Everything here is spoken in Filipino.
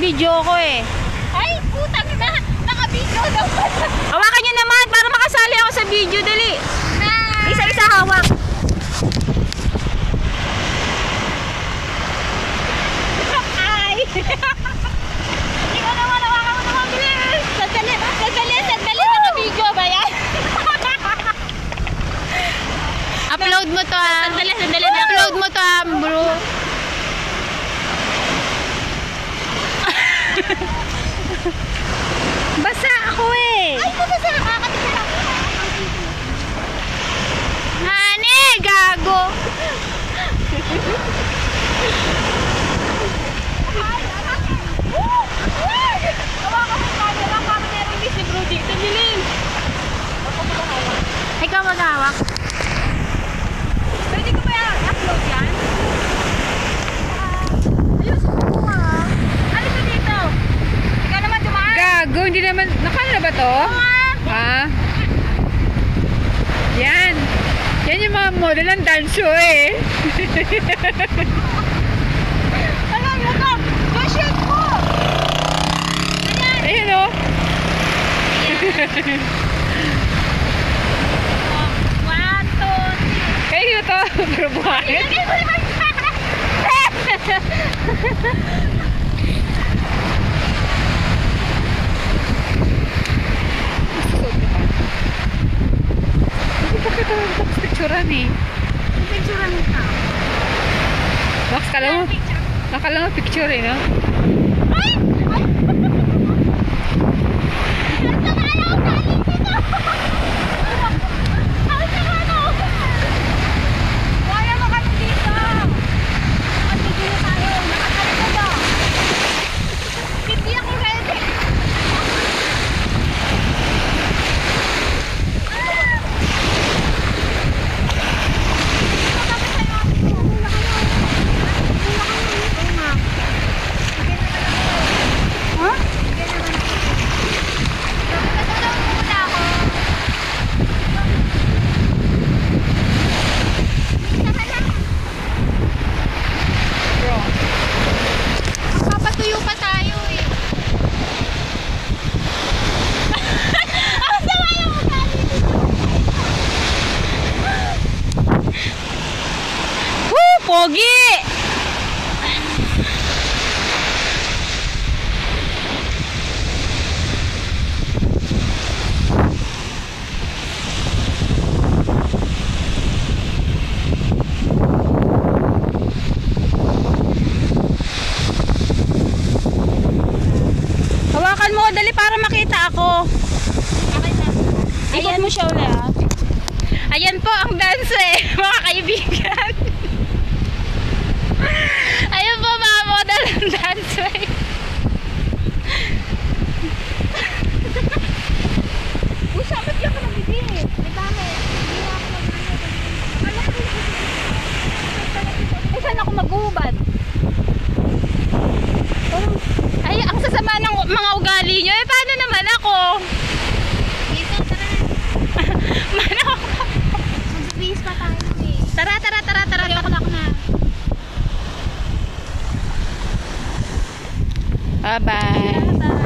naka-video ko eh. Ay, putang na! Naka-video daw. Hawakan nyo naman para makasali ako sa video. Dali. Isa-isa hawak. Ay! Ikaw naman, hawakan mo naman, bilis! Sandali! Naka-video ba yan? Upload mo to ah. Sandali. Upload mo to ah, bro. Basa ako eh. Ay, basta nakakatingin ako. Hani, gago. Hawakan mo yung camera para narinig si Bro dito. Bilin! Ikaw maghawak. Pwede ko ba i-upload yan? Ayusin mo nga. Alis na dito. Ikaw naman dumaan. Gago, hindi naman. Nakano na ba to? Ah. Yan. Yan yung mga model ng dance show eh. Alam mo ka! Shoot mo! Ayun o. One, two, three. Kayo to. Pero buhay. Hindi pa kita picturean eh. Picturean mo ka. Max, nakala mo picture eh, no? Ay! Ay! Nasakala ko galing dito! Ay, nakano! Wala mo kami dito! Nakatigi na tayo! Nakatalikod o! Hindi ako ready! Papatuyo pa tayo eh. Woo! Pogi! Hawakan mo, dali para makita ako. Ikot mo siya ulit ah. Ayan po ang dance eh, mga kaibigan. Ayan po mga model ng dance eh. Uy, sabat yan ka nabibig. May gamit. Hindi na ako mag-ano. Ay, saan ako mag-uubad? Ay, ang sasama ng mga ugali nyo. Eh, paano naman ako? Dito, tara. Mano? Mag-base pa tayo eh. Tara. Ako na. Bye-bye. Bye-bye.